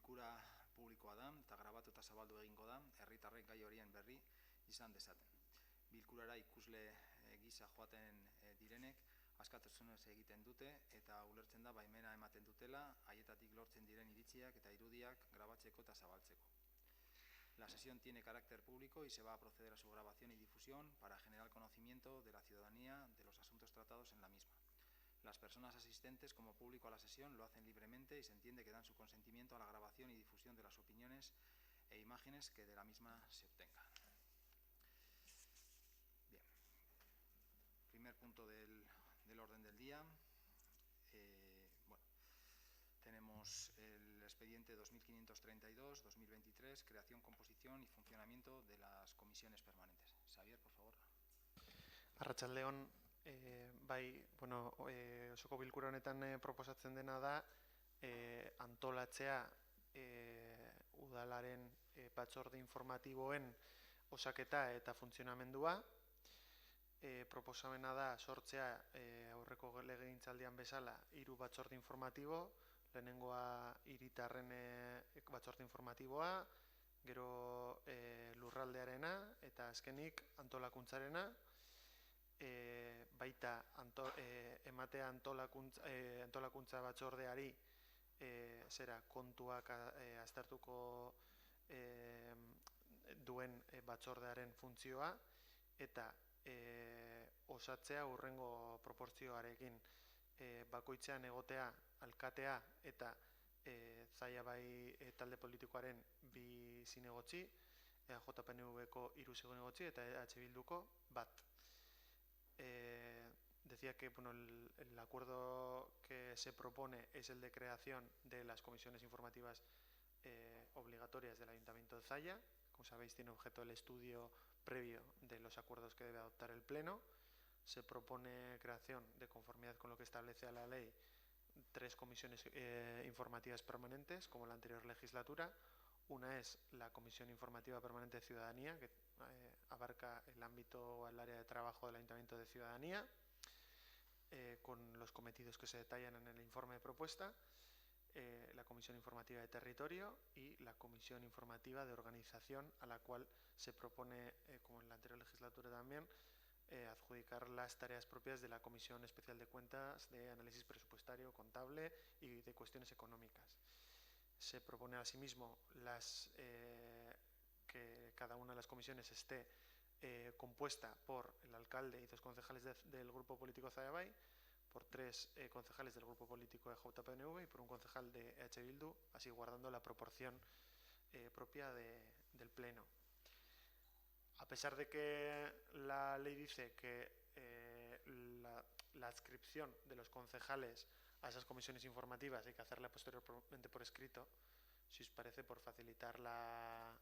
bilkura publikoa da eta grabatu eta zabaldu egingo da, herritarrek gai horien berri izan dezaten. Bilkurara ikusle gisa joaten direnek askatasunez egiten dute eta ulertzen da baimena ematen dutela haietatik lortzen diren iritziak eta irudiak grabatzeko eta zabaltzeko. La sesión tiene carácter público y se va a proceder a su grabación y difusión para generar conocimiento de la ciudadanía de los asuntos tratados en la misma. Las personas asistentes como público a la sesión lo hacen libremente y se entiende que dan su consentimiento a la grabación y difusión de las opiniones e imágenes que de la misma se obtengan. Bien. Primer punto del orden del día. Tenemos el expediente 2532-2023, creación, composición y funcionamiento de las comisiones permanentes. Xavier, por favor. Arratsaldeon, osoko bilkura honetan proposatzen dena da antolatzea udalaren batzorde informatiboen osaketa eta funtzionamendua. Proposamena da sortzea aurreko legegintzaldian bezala 3 batzorde informatibo, lehenengoa hiritarren batzorde informatiboa, gero lurraldearena eta azkenik antolakuntzarena. Baita ematea antolakuntza batzordeari kontuak aztertuko duen batzordearen funtzioa eta osatzea hurrengo proportzioarekin bakoitzean egotea alkatea eta zaila bai talde politikoaren 2 zinegotzi, JPNV-ko 3 zinegotzi eta EH Bilduko 1. Decía que el acuerdo que se propone es el de creación de las comisiones informativas obligatorias del Ayuntamiento de Zalla. Como sabéis, tiene objeto el estudio previo de los acuerdos que debe adoptar el Pleno. Se propone creación, de conformidad con lo que establece la ley, 3 comisiones informativas permanentes, como la anterior legislatura. Una es la Comisión Informativa Permanente de Ciudadanía, que abarca el ámbito o el área de trabajo del Ayuntamiento de Ciudadanía, con los cometidos que se detallan en el informe de propuesta, la Comisión Informativa de Territorio y la Comisión Informativa de Organización, a la cual se propone, como en la anterior legislatura también, adjudicar las tareas propias de la Comisión Especial de Cuentas de Análisis Presupuestario, Contable y de Cuestiones Económicas. Se propone asimismo que cada una de las comisiones esté compuesta por el alcalde y 2 concejales del grupo político Zallabay, por 3 concejales del grupo político de JPNV y por un concejal de EH Bildu, así guardando la proporción propia del Pleno. A pesar de que la ley dice que la adscripción de los concejales a esas comisiones informativas hay que hacerla posteriormente por escrito, si os parece, por facilitar la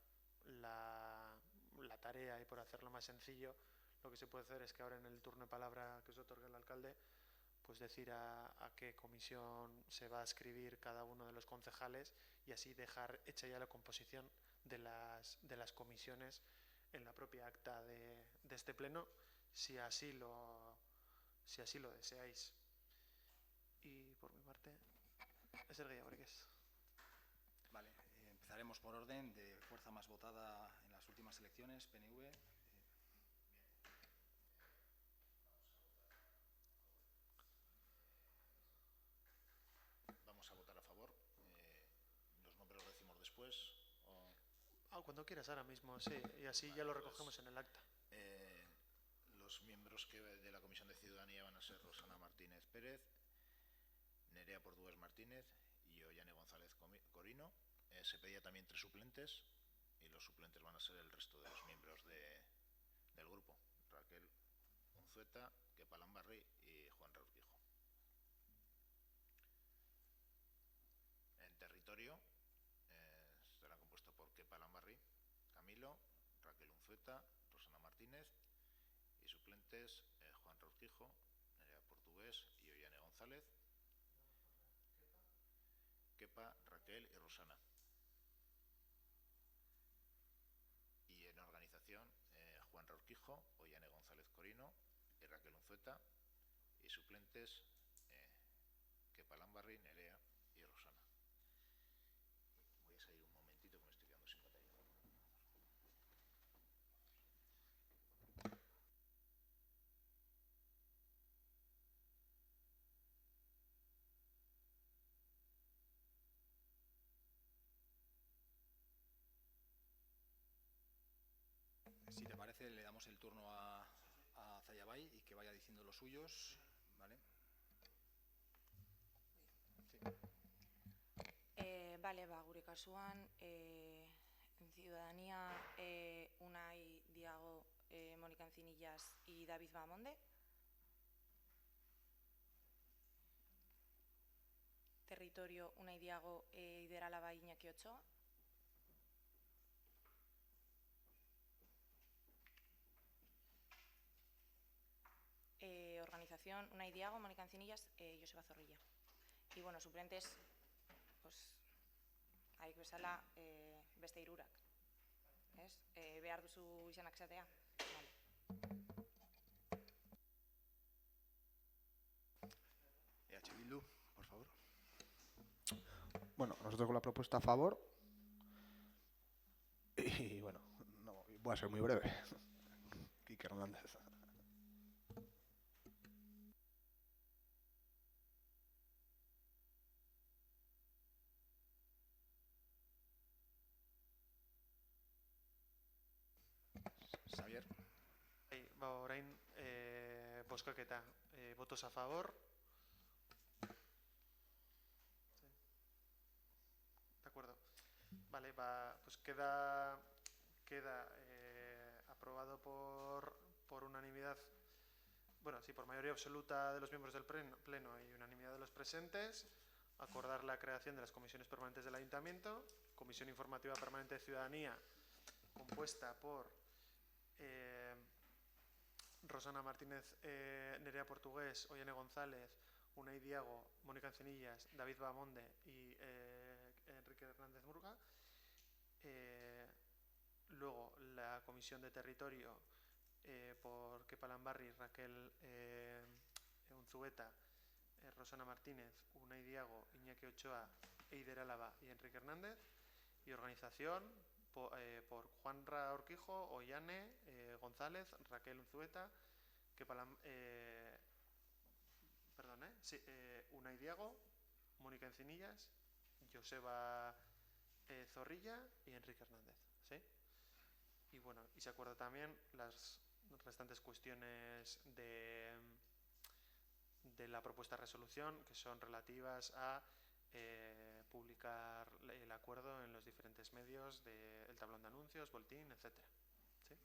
tarea y por hacerlo más sencillo, lo que se puede hacer es que ahora en el turno de palabra que os otorgue el alcalde, pues decir a qué comisión se va a adscribir cada uno de los concejales y así dejar hecha ya la composición de las comisiones en la propia acta de este pleno, si así lo deseáis. Y por mi parte, Ezer Gehiagorik. Vale, empezaremos por orden de fuerza más votada en las últimas elecciones, PNV. Vamos a votar a favor. Los nombres los decimos después. Cuando quieras, ahora mismo, sí, y así vale, ya lo recogemos en el acta. Los miembros de la Comisión de Ciudadanía van a ser Rosana Martínez Pérez, Nerea Portugués Martínez y Ollane González Corino. Se pedía también 3 suplentes y los suplentes van a ser el resto de los miembros del grupo: Raquel Unzueta, Kepa Lambarri y Juan Urquijo. En territorio será compuesto por Kepa Lambarri, Camilo, Raquel Unzueta, Rosana Martínez y suplentes Juan Urquijo, Nerea Portugués y Ollane González. Kepa, Raquel y Rosana. Y en organización, Juan Urquijo, Ollane González Corino y Raquel Unzueta, y suplentes Kepa Lambarri, Nerea y Rosana. Voy a parece, le damos el turno a Zayabay y que vaya diciendo los suyos, ¿vale? Sí. Vale, gure kasuan, en Ciudadanía, Unai Diago, Mónica Encinillas y David Bamonde. Territorio, Unai Diago, Eider Álava, Iñaki Ochoa. Organización, Unai Diago, Mónica Encinillas, Joseba Zorrilla. Y bueno, suplentes, pues, haik bezala, beste hirurak. Ez? Behar duzu izanak esatea? Vale. EH Bildu, por favor. Bueno, nosotros con la propuesta a favor. Y bueno, no, voy a ser muy breve. Quique Hernández. Xavier. Orain, bozkaketa. Votos a favor. Sí. De acuerdo. Vale, pues queda aprobado por unanimidad, bueno, sí, por mayoría absoluta de los miembros del Pleno y unanimidad de los presentes, acordar la creación de las comisiones permanentes del Ayuntamiento, Comisión Informativa Permanente de Ciudadanía, compuesta por Rosana Martínez, Nerea Portugués, Ollane González, Unai Diago, Mónica Encinillas, David Bamonde y Enrique Hernández Murga. Luego la Comisión de Territorio por Kepa Lambarri, Raquel Unzueta, Rosana Martínez, Unai Diago, Iñaki Ochoa, Eider Álava y Enrique Hernández. Y Organización por Juanra Orquijo, Ollane González, Raquel Unzueta, Unai Diago, Mónica Encinillas, Joseba Zorrilla y Enrique Hernández. ¿Sí? Y bueno, y se acuerda también las restantes cuestiones de la propuesta de resolución, que son relativas a publicar el acuerdo en los diferentes medios del tablón de anuncios, boletín, etcétera. ¿Sí?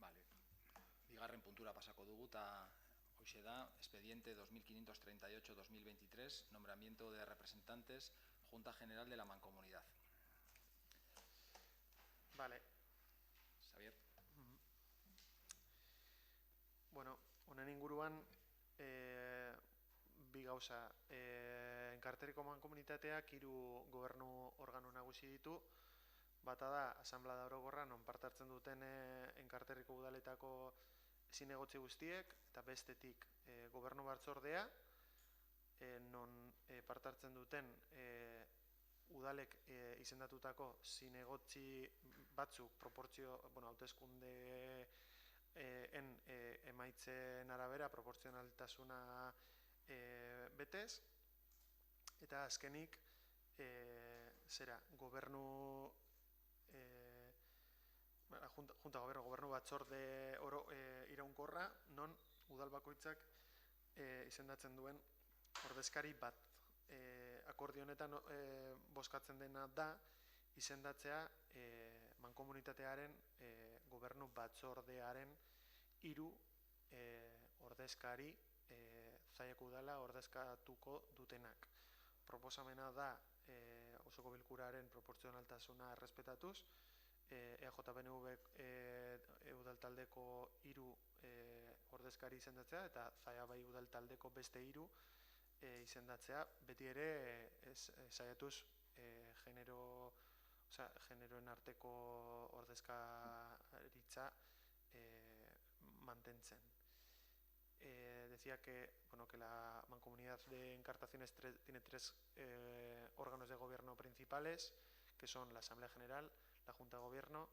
Vale. Bigarren puntura pasako dugu eta hoxe da, expediente 2538-2023, nombramiento de representantes, Junta General de la Mancomunidad. Vale. Xavier. Bueno, honen inguruan bi gauza. Enkarterriko mankomunitateak 3 gobernu organo nagusi ditu. Bata da, asanblada orokorra, non parte hartzen duten Enkarterriko udaletako zinegotzi guztiek, eta bestetik gobernu batzordea, non parte hartzen duten udalek izendatutako zinegotzi batzuk proportzio, hauteskunde emaitzen arabera proportzionaltasuna betez, eta azkenik gobernu gobernu batzorde iraunkorra, non udal bakoitzak izendatzen duen ordezkari bat. Akordio honetan bozkatzen dena da izendatzea mankomunitatearen gobernu batzordearen 3 ordezkari Zallako udala ordezkatuko dutenak. Proposamena da osoko bilkuraren proportzionaltasuna errespetatuz, EJPNV udaltaldeko 3 ordezkari izendatzea eta Zallabai udaltaldeko beste 3 izendatzea, beti ere saiatuz generoen arteko ordezkaritza mantentzen. Decía que la Mancomunidad de Encartaciones tiene 3 órganos de gobierno principales, que son la Asamblea General, la Junta de Gobierno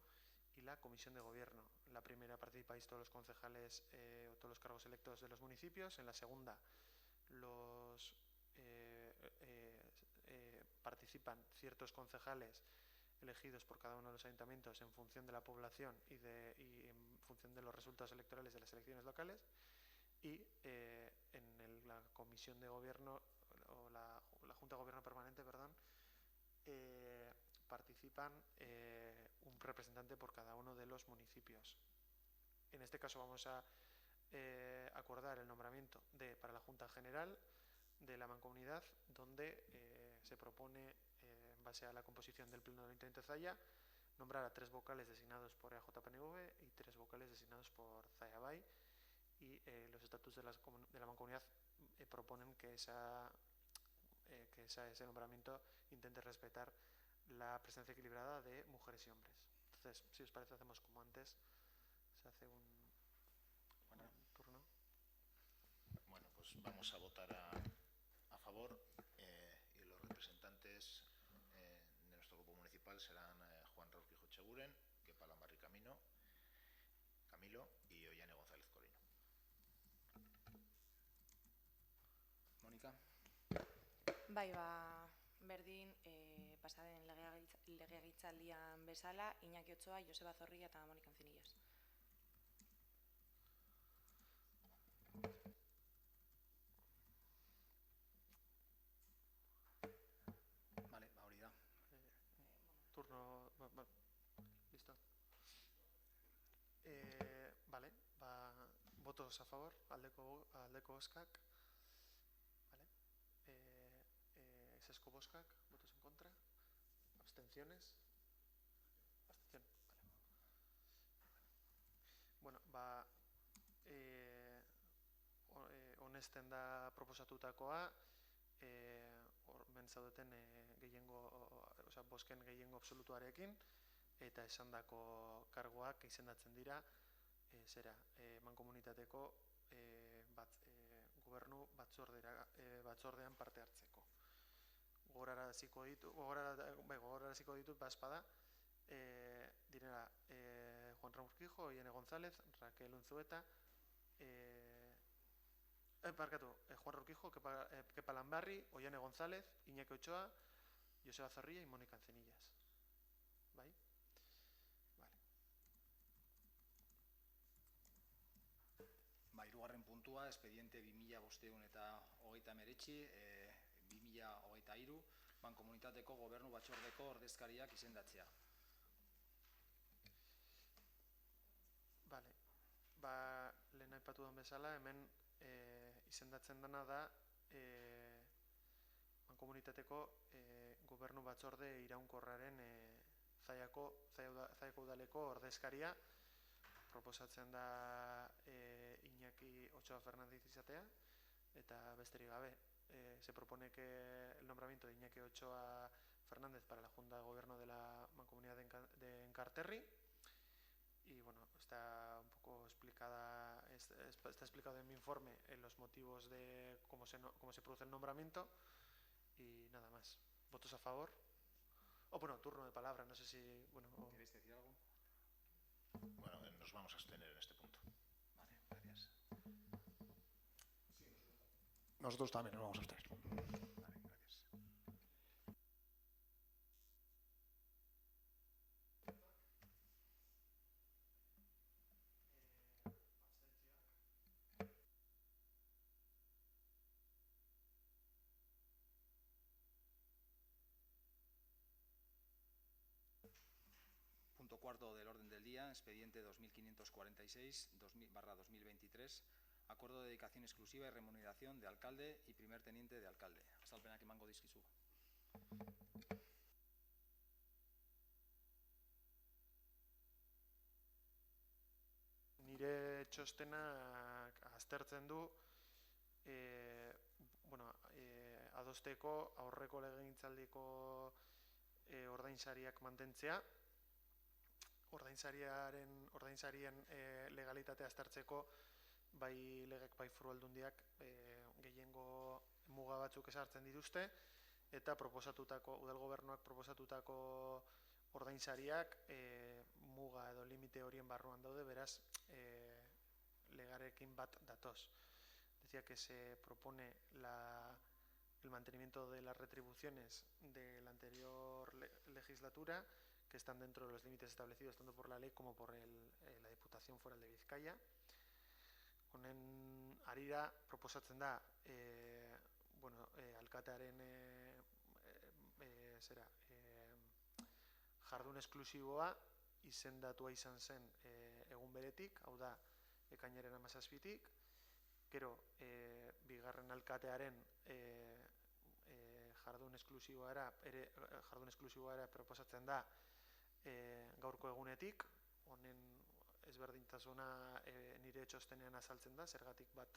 y la Comisión de Gobierno. En la primera participáis todos los concejales o todos los cargos electos de los municipios. En la segunda participan ciertos concejales elegidos por cada uno de los ayuntamientos en función de la población y en función de los resultados electorales de las elecciones locales, y en la comisión de gobierno o la Junta de Gobierno Permanente, perdón, participan un representante por cada uno de los municipios. En este caso vamos a acordar el nombramiento para la Junta General de la Mancomunidad, donde se propone, en base a la composición del Pleno del Ayuntamiento de Zalla, nombrar a 3 vocales designados por EAJ-PNV y 3 vocales designados por Zalla Bay, y los estatutos de la Mancomunidad proponen que ese nombramiento intente respetar la presencia equilibrada de mujeres y hombres. Entonces, si os parece, hacemos como antes, se hace un turno. Bueno, pues vamos a votar a favor, y los representantes de nuestro grupo municipal serán Juan Raúl Quijo Cheguren, Kepa Lambarri Camilo y Ollane González Corino. Mónica? Bai, berdin, pasaden legegintzaldian bezala, Iñaki Otsoa, Joseba Zorrilla eta Monika Ancinillas. Vale, hori da. Turno, listo. Vale, votos a favor, aldeko bozkak, vale. Ezezko bozkak, votos en contra, abstenciones, abstención, vale. Bueno, honesten da proposatutakoa, hemen zaudeten bozken gehiengo absolutuarekin, eta esandako karguak izendatzen dira mankomunitateko gobernu batzordean parte hartzeko. Gogoraraziko ditut bazpada, direla Juan Raúl Quijo, Ollane González, Raquel Unzueta, Juan Raúl Quijo, Kepa Lambarri, Ollane González, Iñaki Otsoa, Joseba Zorrilla y Monika Ancinillas. Bai? Vale. Hirugarren puntua, expediente 2529 2023, Mankomunitateko Gobernu Batzordeko ordezkariak izendatzea. Vale. Lehen aipatu den bezala, hemen izendatzen dena da Mankomunitateko Gobernu Batzorde iraunkorraren Zallako udaleko ordezkaria. Proposatzen da Iñaki Otsoa Fernández izatea, eta besterik gabe. Se propone que el nombramiento de Iñaki Otsoa Fernández para la Junta de Gobierno de la Mancomunidad de Enkarterri. Y bueno, está un poco está explicado en mi informe en los motivos de cómo se produce el nombramiento, y nada más. ¿Votos a favor? Bueno, turno de palabra, no sé si... ¿Queréis decir algo? Bueno, nos vamos a abstener en este punto. Vale, gracias. Nosotros también nos vamos a abstener. Vale, gracias. Punto cuarto del orden del día, expediente 2546/2023, acuerdo de dedicación exclusiva y remuneración de alcalde y primer teniente de alcalde. Azalpenak emango dizkizu. Nire txostenak aztertzen du adosteko aurreko legegintzaldiko ordainsariak mantentzea, ordainsarien legalitatea aztertzeko bai legek bai Foru Aldundiak gehiengo muga batzuk ezartzen dituzte, eta udal gobernuak proposatutako ordainsariak muga edo limite horien barruan daude, beraz legarekin bat datoz. Decía que se propone la el mantenimiento de las retribuciones de la anterior legislatura, que están dentro de los límites establecidos tanto por la ley como por la Diputación Foral de Bizkaia. Honen harira proposatzen da alkatearen jardun esklusiboa izendatua izan zen egun beretik, hau da ekainaren 17tik, gero bigarren alkatearen jardun esklusiboa ere proposatzen da gaurko egunetik. Honen ezberdintasuna nire txostenean azaltzen da, zergatik bat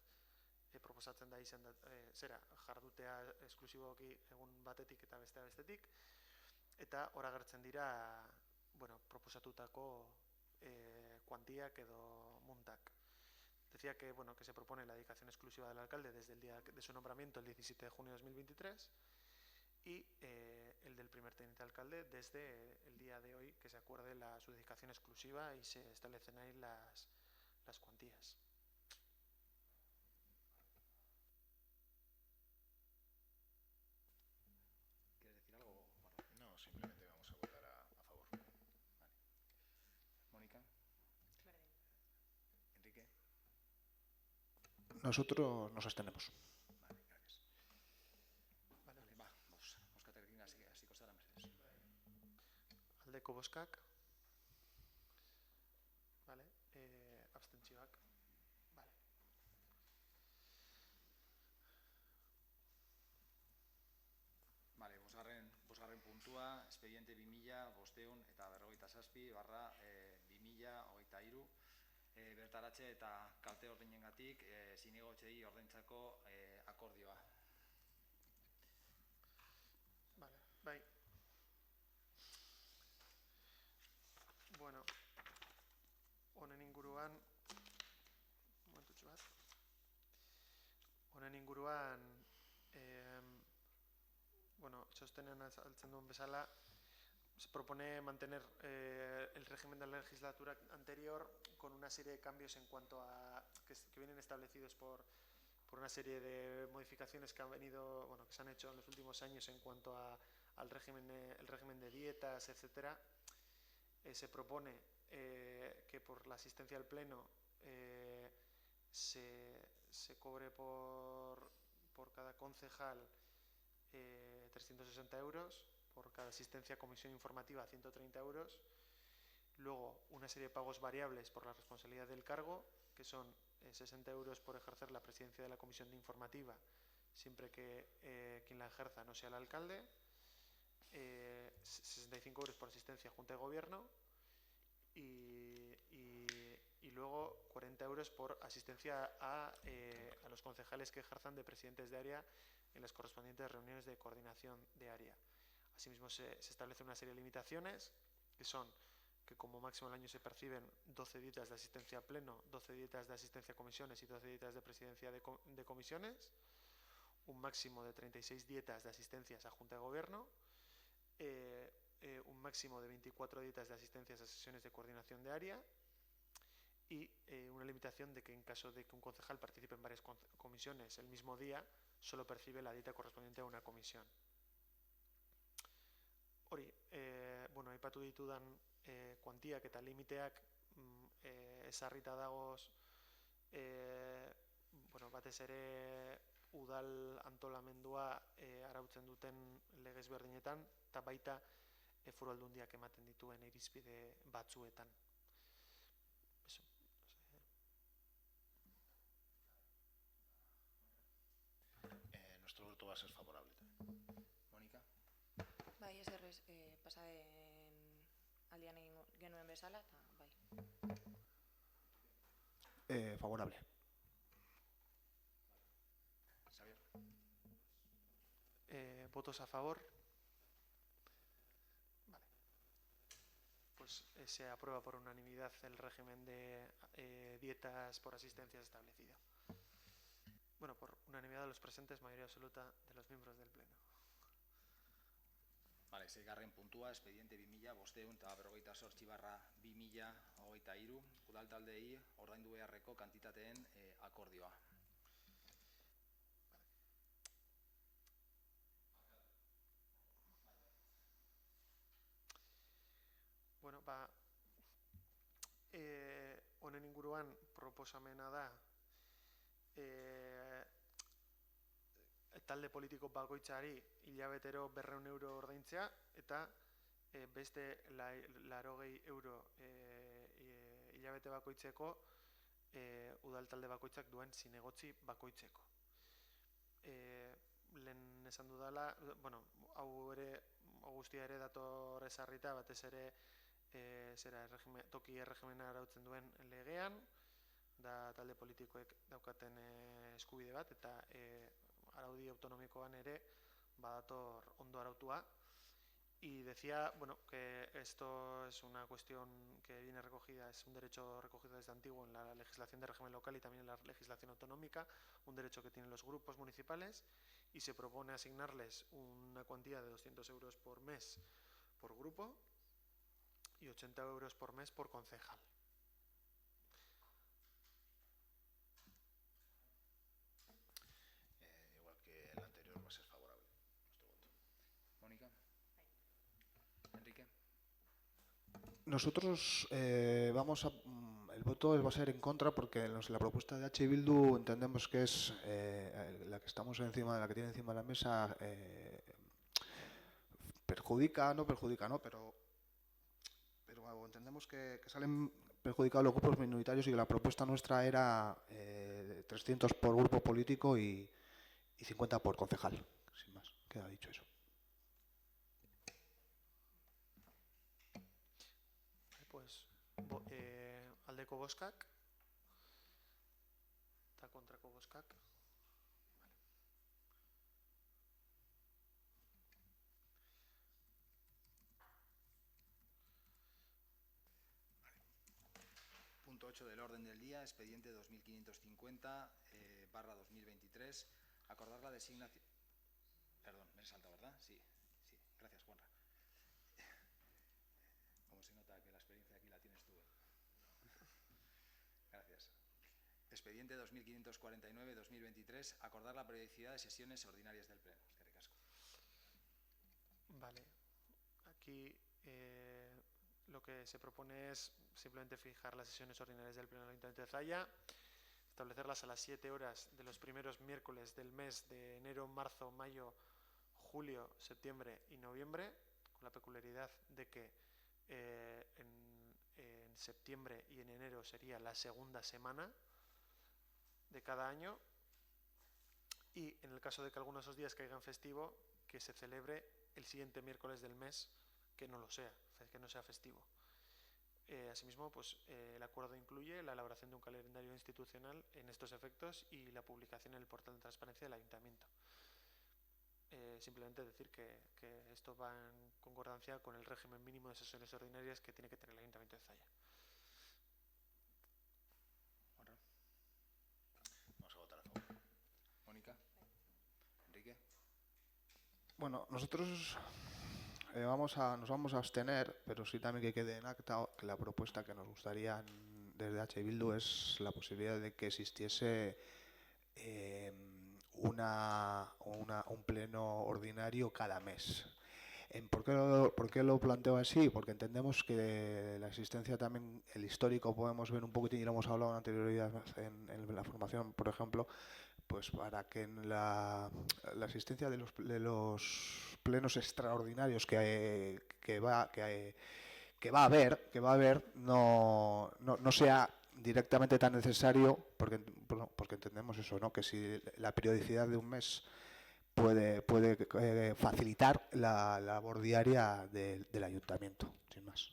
proposatzen da jardutea esklusiboki egun batetik eta bestetik, eta hor agertzen dira proposatutako kuantiak edo muntak. Decía que se propone la dedicación exclusiva del alcalde desde el día de su nombramiento, el 17 de junio de 2023, y el del primer teniente alcalde desde el día de hoy, que se acuerde su dedicación exclusiva y se establecen ahí las cuantías. ¿Quieres decir algo? No, simplemente vamos a votar a favor. Vale. Mónica. Enrique. Nosotros nos abstenemos. Vale, gracias. Vale, bozkatekin hasiko zara mesedez. Aldeko bozkak. Vale, abstentzioak. Vale. Vale, bosgarren puntua, expediente 2000/527/2023 bertaratze eta kalte ordeinengatik zinegotxei ordaintzako akordioa. Vale, bai. Bueno, honen inguruan txostenean azaltzen duen bezala, se propone mantener el régimen de la legislatura anterior con una serie de cambios en cuanto a que vienen establecidos por una serie de modificaciones que que se han hecho en los últimos años en cuanto al régimen de dietas, etcétera. Se propone que por la asistencia al pleno se cobre por cada concejal 360 euros, por cada asistencia a comisión informativa 130 euros, luego una serie de pagos variables por la responsabilidad del cargo, que son 60 euros por ejercer la presidencia de la comisión de informativa, siempre que quien la ejerza no sea el alcalde, 65 euros por asistencia a Junta de Gobierno y luego 40 euros por asistencia a los concejales que ejerzan de presidentes de área en las correspondientes reuniones de coordinación de área. Asimismo, se establece una serie de limitaciones, que son que como máximo al año se perciben 12 dietas de asistencia a pleno, 12 dietas de asistencia a comisiones y 12 dietas de presidencia de comisiones, un máximo de 36 dietas de asistencias a Junta de Gobierno, un máximo de 24 dietas de asistencias a sesiones de coordinación de área y una limitación de que en caso de que un concejal participe en varias comisiones el mismo día, solo percibe la dieta correspondiente a una comisión. Hori, aipatu ditudan kuantiak eta limiteak ezarrita dagoz batez ere udal antolamendua arautzen duten legez berdinetan eta baita foru aldundiak ematen dituen irizpide batzuetan. Eso. Nuestro voto va a ser favorable también. Mónica. Bai, eserrez, pasaden aldian egin genuen bezala, eta bai. Favorable. Xavier. ¿Votos a favor? Vale. Pues se aprueba por unanimidad el régimen de dietas por asistencias establecido. Bueno, por unanimidad de los presentes, mayoría absoluta de los miembros del Pleno. Vale, seigarren puntua, expediente 2000/2023 udaltaldeei ordaindu beharreko kantitateen akordioa. honen inguruan proposamena da talde politiko bakoitzari hilabetero 200 euro ordaintzea eta beste 80 euro hilabete bakoitzeko udal talde bakoitzak duen zinegotzi bakoitzeko. Lehen esan dudala, bueno, hau guztia ere dator ezarrita, batez ere toki erregimena arautzen duen legean, da talde politikoek daukaten eskubide bat, eta araudi autonomikoan ere badator ondo arautua. Y decía, bueno, que esto es una cuestión que viene recogida, es un derecho recogido desde antiguo en la legislación de régimen local y también en la legislación autonómica, un derecho que tienen los grupos municipales, y se propone asignarles una cuantía de 200 euros por mes por grupo y 80 euros por mes por concejal. Igual que el anterior, va a ser favorable nuestro voto. Mónica. Enrique. Nosotros el voto va a ser en contra porque la propuesta de H. Bildu entendemos que es la que estamos encima, la que tiene encima de la mesa, no perjudica, pero entendemos que salen perjudicados los grupos minoritarios y que la propuesta nuestra era 300 por grupo político y 50 por concejal. Sin más, queda dicho eso. Pues aldeko bozkak eta kontrako bozkak. Punto 8 del orden del día, expediente 2550 /2023, acordar la designación... Perdón, me he saltado, ¿verdad? Sí, gracias, Juanra. Como se nota que la experiencia aquí la tienes tú. Gracias. Expediente 2549/2023, acordar la periodicidad de sesiones ordinarias del Pleno. Es que ricasco. Vale. Aquí lo que se propone es simplemente fijar las sesiones ordinarias del Pleno del Ayuntamiento de Zalla, establecerlas a las 7 horas de los primeros miércoles del mes de enero, marzo, mayo, julio, septiembre y noviembre, con la peculiaridad de que en septiembre y en enero sería la segunda semana de cada año, y en el caso de que algunos de esos días caigan festivo, que se celebre el siguiente miércoles del mes que no lo sea, que no sea festivo. Asimismo, pues, el acuerdo incluye la elaboración de un calendario institucional en estos efectos y la publicación en el portal de transparencia del Ayuntamiento. Simplemente decir que esto va en concordancia con el régimen mínimo de sesiones ordinarias que tiene que tener el Ayuntamiento de Zalla. Vamos a votar a favor. Mónica. Enrique. Bueno, nosotros nos vamos a abstener, pero sí también que quede en acta que la propuesta que nos gustaría desde H. Bildu es la posibilidad de que existiese un pleno ordinario cada mes. ¿Por qué lo planteo así? Porque entendemos que la existencia también, el histórico podemos ver un poquitín, y lo hemos hablado en anterioridad en la formación, por ejemplo, pues para que en la asistencia de los plenos extraordinarios que va a haber no sea directamente tan necesario, porque entendemos eso, ¿no? Que si la periodicidad de un mes puede facilitar la labor diaria del ayuntamiento, sin más.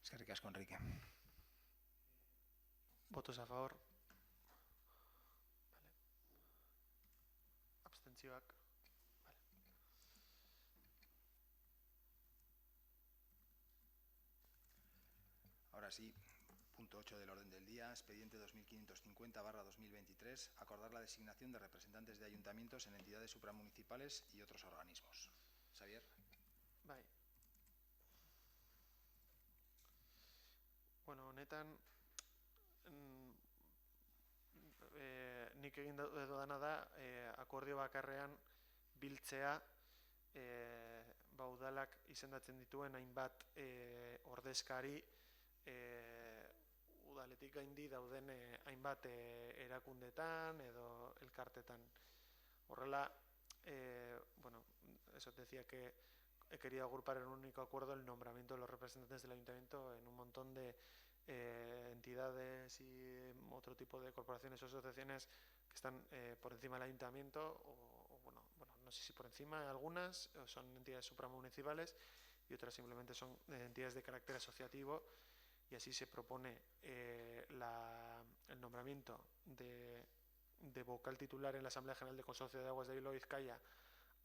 Es que ricasco, Enrique. Votos a favor. Vale. Abstentzioak. Vale. Ahora sí, punto 8 del orden del día, expediente 2550/2023, acordar la designación de representantes de ayuntamientos en entidades supramunicipales y otros organismos. Xavier. Bai. Bueno, honetan nik egin dudana da akordio bakarrean biltzea udalak izendatzen dituen hainbat ordezkari udaletik gaindi dauden hainbat erakundetan edo elkartetan. Horrela, bueno, eso te decía que he querido agrupar en un único acuerdo el nombramiento de los representantes del ayuntamiento en un montón de entidades y otro tipo de corporaciones o asociaciones que están por encima del ayuntamiento o bueno, no sé si por encima, algunas son entidades supramunicipales y otras simplemente son entidades de carácter asociativo, y así se propone el nombramiento de vocal titular en la Asamblea General del Consorcio de Aguas de Bilbao-Vizcaya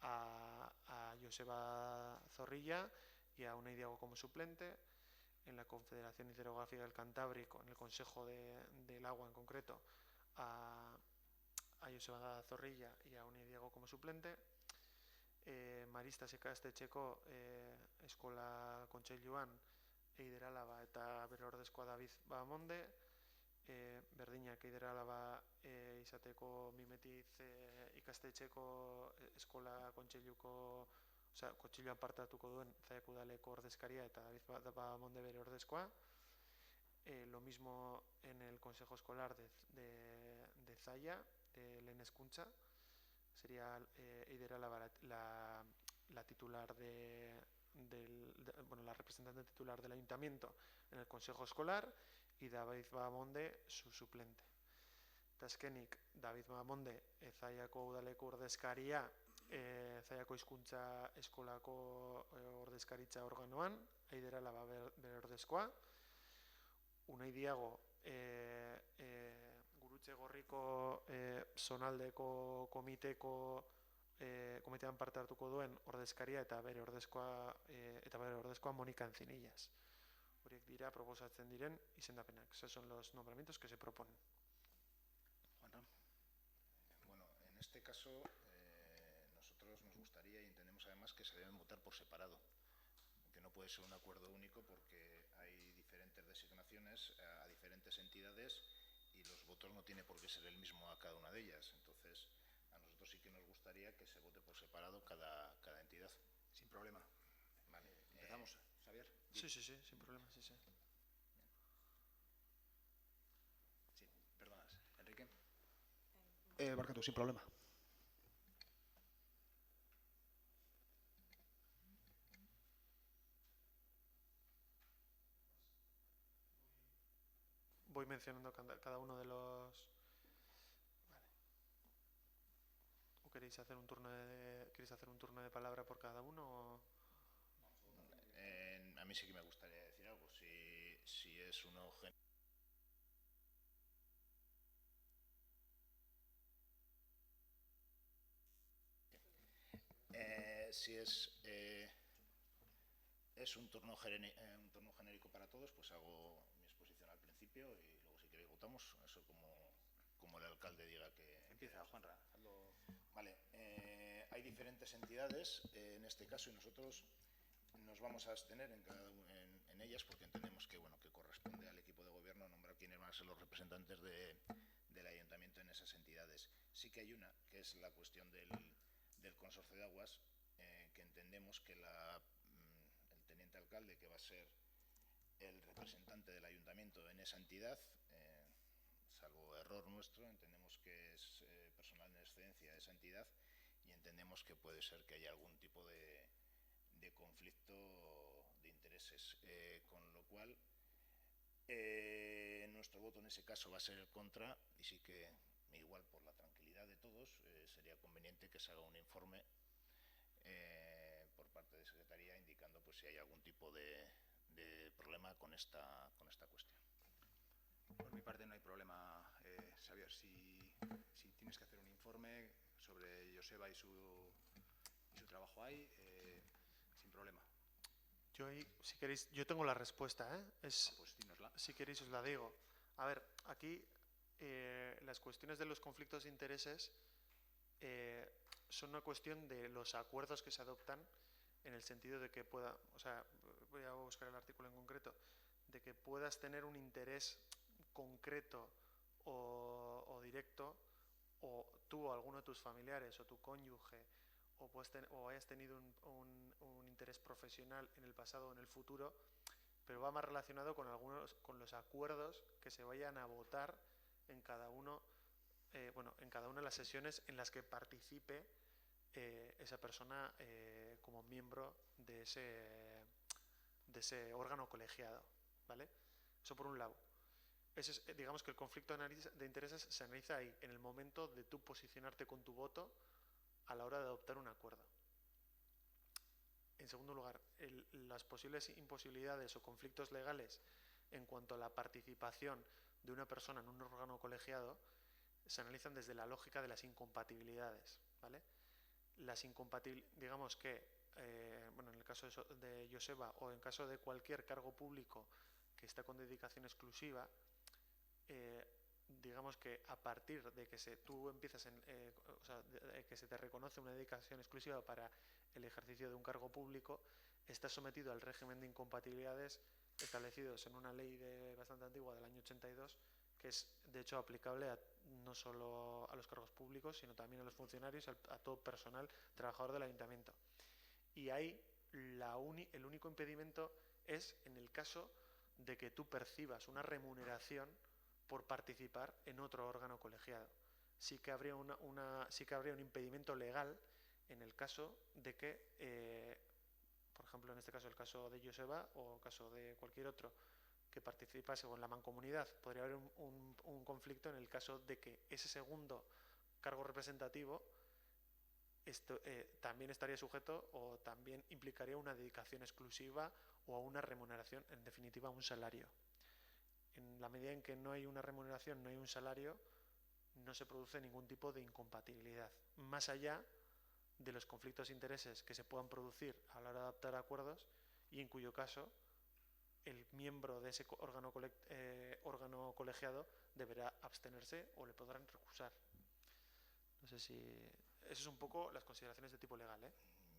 a Joseba Zorrilla y a Unai Diago como suplente. En la Confederación Hidrográfica del Cantábrico, en el Consejo del Agua en concreto, a Joseba Zorrilla y a Unai Diago como suplente. Maristas ikastetxeko eskola kontseiluan Eider Álava eta bere ordezkoa David Bahamonde, berdinak Eider Álava izateko Mimetiz ikastetxeko eskola kontseiluko, osea, kontseiluan parte hartuko duen Zallako udaleko ordezkaria eta David Bahamonde bere ordezkoa. Lo mismo en el Consejo Escolar de Zalla, de Lehen Hezkuntza, sería Eider Álava la titular la representante titular del ayuntamiento en el Consejo Escolar y David Bahamonde su suplente. Azkenik, David Bahamonde Zallako udaleko ordezkaria, Zallako hizkuntza eskolako ordezkaritza organoan, Eider Álava bere ordezkoa, Unai Diago Gurutze Gorriko zonaldeko komitean parte hartuko duen ordezkaria eta bere ordezkoa Monika Encinillas. Horiek dira proposatzen diren izendapenak. Esos son los nombramientos que se proponen. Juanra. Bueno, en este caso nosotros nos gustaría y entendemos además que se deben votar por separado, que no puede ser un acuerdo único porque hay diferentes designaciones a diferentes entidades y los votos no tiene por qué ser el mismo a cada una de ellas. Entonces, a nosotros sí que nos gustaría que se vote por separado cada entidad. Sin problema. Vale. ¿Empezamos, Xavier? Sí, sin problema, sí. Sí, perdonas. Enrique. Barkatu, sin problema. Voy mencionando cada uno de los... Vale. ¿O queréis hacer un turno de palabra por cada uno? O... A mí sí que me gustaría decir algo. Si es uno si es un turno genérico para todos, pues hago mi exposición al principio y luego si queréis votamos, eso como el alcalde diga que... Empieza, Juanra. Vale, hay diferentes entidades en este caso y nosotros nos vamos a abstener en ellas porque entendemos que corresponde al equipo de gobierno nombrar quiénes van a ser los representantes del ayuntamiento en esas entidades. Sí que hay una, que es la cuestión del consorcio de aguas, que entendemos que el teniente alcalde, que va a ser el representante del ayuntamiento en esa entidad, salvo error nuestro, entendemos que es personal en excedencia de esa entidad y entendemos que puede ser que haya algún tipo de conflicto de intereses, con lo cual nuestro voto en ese caso va a ser el contra y sí que igual por la tranquilidad de todos sería conveniente que se haga un informe por parte de Secretaría indicando pues si hay algún tipo de problema con esta cuestión. Por mi parte no hay problema, Xavier, si tienes que hacer un informe sobre Joseba y su trabajo ahí, sin problema. Yo ahí, si queréis, yo tengo la respuesta, Pues dínosla. Si queréis os la digo. A ver, aquí las cuestiones de los conflictos de intereses son una cuestión de los acuerdos que se adoptan en el sentido de que pueda, o sea, voy a buscar el artículo en concreto, de que puedas tener un interés concreto o directo, o tú o alguno de tus familiares o tu cónyuge, o hayas tenido un interés profesional en el pasado o en el futuro pero va más relacionado con los acuerdos que se vayan a votar en cada en cada una de las sesiones en las que participe esa persona como miembro de ese órgano colegiado, ¿vale? Eso por un lado. Digamos que el conflicto de intereses se analiza ahí, en el momento de tú posicionarte con tu voto a la hora de adoptar un acuerdo. En segundo lugar, las posibles imposibilidades o conflictos legales en cuanto a la participación de una persona en un órgano colegiado se analizan desde la lógica de las incompatibilidades, ¿vale? Digamos que, en el caso de Joseba o en caso de cualquier cargo público que está con dedicación exclusiva, digamos que a partir de que tú empiezas que se te reconoce una dedicación exclusiva para el ejercicio de un cargo público, estás sometido al régimen de incompatibilidades establecidos en una ley bastante antigua del año 82, que es de hecho aplicable no solo a los cargos públicos, sino también a los funcionarios, a todo personal trabajador del ayuntamiento. Y ahí el único impedimento es en el caso de que tú percibas una remuneración por participar en otro órgano colegiado. Sí que habría un impedimento legal en el caso de que, por ejemplo, en este caso el caso de Joseba o el caso de cualquier otro que participase con la mancomunidad, podría haber un conflicto en el caso de que ese segundo cargo representativo también estaría sujeto o también implicaría una dedicación exclusiva o a una remuneración, en definitiva un salario. En la medida en que no hay una remuneración, no hay un salario, no se produce ningún tipo de incompatibilidad, más allá de los conflictos de intereses que se puedan producir a la hora de adoptar acuerdos y en cuyo caso el miembro de ese órgano colegiado deberá abstenerse o le podrán recusar. No sé si... Eso es un poco las consideraciones de tipo legal, ¿eh?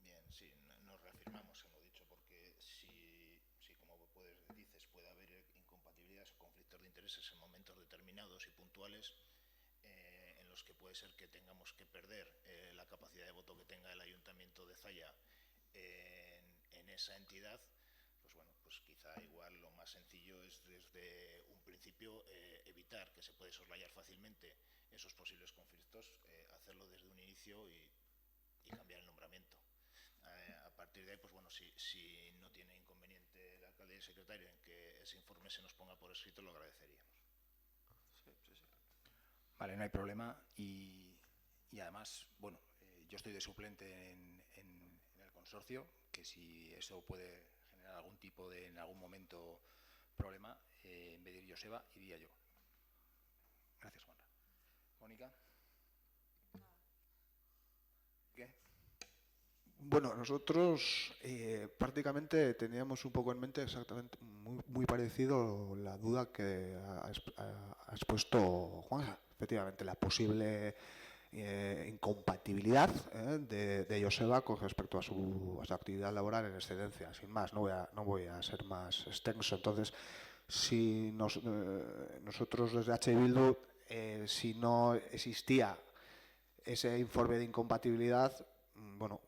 Bien, sí, nos reafirmamos en lo dicho, porque si como dices, puede haber incompatibilidades o conflictos de intereses en momentos determinados y puntuales, en los que puede ser que tengamos que perder la capacidad de voto que tenga el Ayuntamiento de Zalla en esa entidad, pues bueno, pues quizá igual lo más sencillo es desde un principio evitar, que se puede soslayar fácilmente esos posibles conflictos, hacerlo desde un inicio y cambiar el nombramiento. A partir de ahí, pues bueno, si no tiene inconveniente el alcalde y el secretario en que ese informe se nos ponga por escrito, lo agradeceríamos. Sí. Vale, no hay problema. Y además, bueno, yo estoy de suplente en el consorcio, que si eso puede generar algún tipo de, en algún momento, problema, en vez de ir Joseba, iría yo. Gracias, Juanra. Mónica. ¿Qué? Bueno, nosotros prácticamente teníamos un poco en mente exactamente muy parecido la duda que ha expuesto Juan. Efectivamente, la posible incompatibilidad de Joseba con respecto a su actividad laboral en excedencia. Sin más, no voy a ser más extenso. Entonces, si nosotros desde H. Bildu, si no existía ese informe de incompatibilidad, bueno,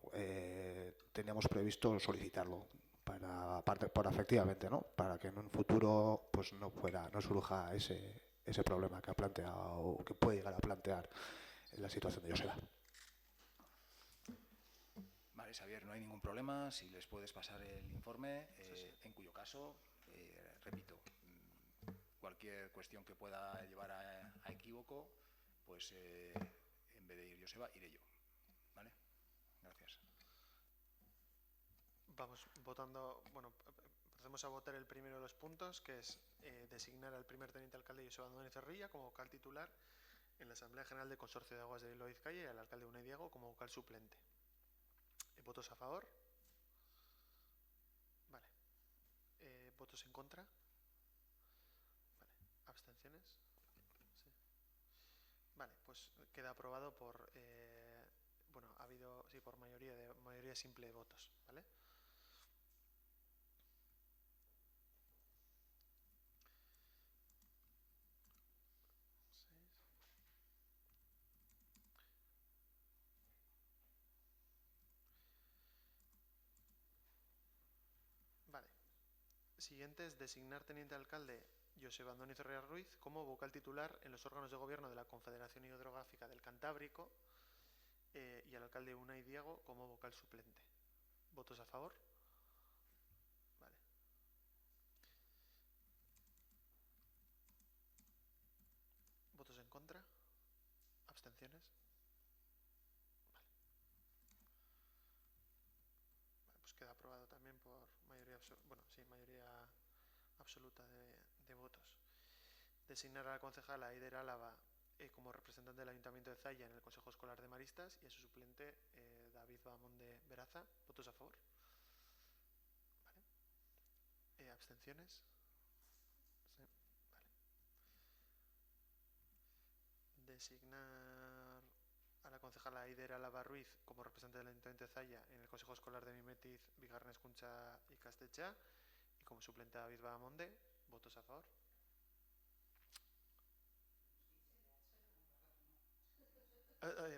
teníamos previsto solicitarlo para efectivamente, ¿no? Para que en un futuro pues no surja ese problema que ha planteado o que puede llegar a plantear en la situación de Joseba. Vale, Xavier, no hay ningún problema. Si les puedes pasar el informe, Sí. en cuyo caso, repito, cualquier cuestión que pueda llevar a equívoco, pues en vez de ir Joseba, iré yo. ¿Vale? Gracias. Vamos votando, bueno, procedemos a votar el primero de los puntos, que es designar al primer teniente alcalde Joseba Núñez Zorrilla como vocal titular en la Asamblea General del Consorcio de Aguas de Bilbao Vizcaya y al alcalde Unai Diego como vocal suplente. ¿Votos a favor? Vale. ¿Votos en contra? Vale. ¿Abstenciones? Sí. Vale, pues queda aprobado por ha habido por mayoría simple de votos, ¿vale? siguiente es designar teniente alcalde Joseba Andoni Ferreira Ruiz como vocal titular en los órganos de gobierno de la Confederación Hidrográfica del Cantábrico y al alcalde Unai Diago como vocal suplente. ¿Votos a favor? Vale. ¿Votos en contra? ¿Abstenciones? Vale. Vale, pues queda aprobado también por mayoría absoluta de votos. Designar a la concejala Eider Álava como representante del Ayuntamiento de Zalla en el Consejo Escolar de Maristas y a su suplente David Bahamonde Veraza. ¿Votos a favor? Vale. ¿Abstenciones? Sí. Vale. Designar a la concejala Eider Álava Ruiz como representante del Ayuntamiento de Zalla en el Consejo Escolar de Mimetiz, Bigarren Hezkuntza Ikastetxea y como suplente David Bahamonde. ¿Votos a favor?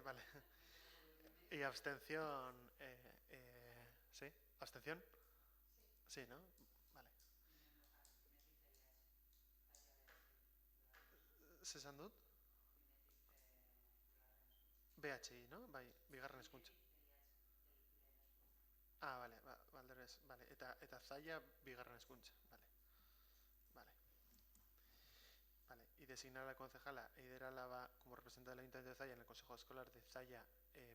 Vale. ¿Y abstención? ¿Sí? ¿Abstención? Sí, ¿no? Vale. ¿Zesan dut? BHI, ¿no? Bai, Bigarren Hezkuntza. Ah, vale, Valderes, vale. Eta Zalla, Bigarren Hezkuntza. Vale. Vale. Vale. Y designar a la concejala Eider Álava como representante del Ayuntamiento de Zalla en el Consejo Escolar de Zalla,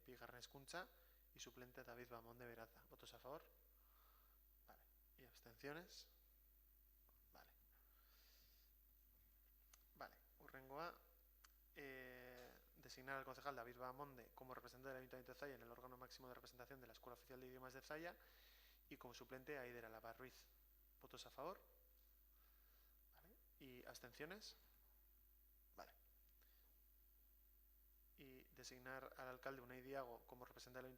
Bigarren Hezkuntza y suplente David Bahamonde Veraza. ¿Votos a favor? Vale. ¿Y abstenciones? Vale. Vale. Hurrengoa, designar al concejal David Bahamonde como representante del Ayuntamiento de Zalla en el órgano máximo de representación de la Escuela Oficial de Idiomas de Zalla y como suplente a Eider Álava Ruiz. ¿Votos a favor? Vale. ¿Y abstenciones? Vale. Y designar al alcalde Unai Diago como representante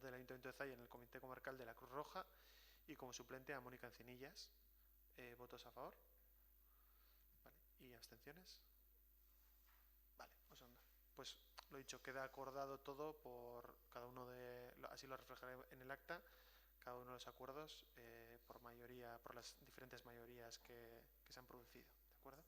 del Ayuntamiento de Zalla en el Comité Comarcal de la Cruz Roja y como suplente a Mónica Encinillas. ¿Votos a favor? Vale. ¿Y abstenciones? Vale, pues anda. Pues lo dicho, queda acordado todo por cada uno así lo reflejaré en el acta, cada uno de los acuerdos por mayoría, por las diferentes mayorías que se han producido, ¿de acuerdo?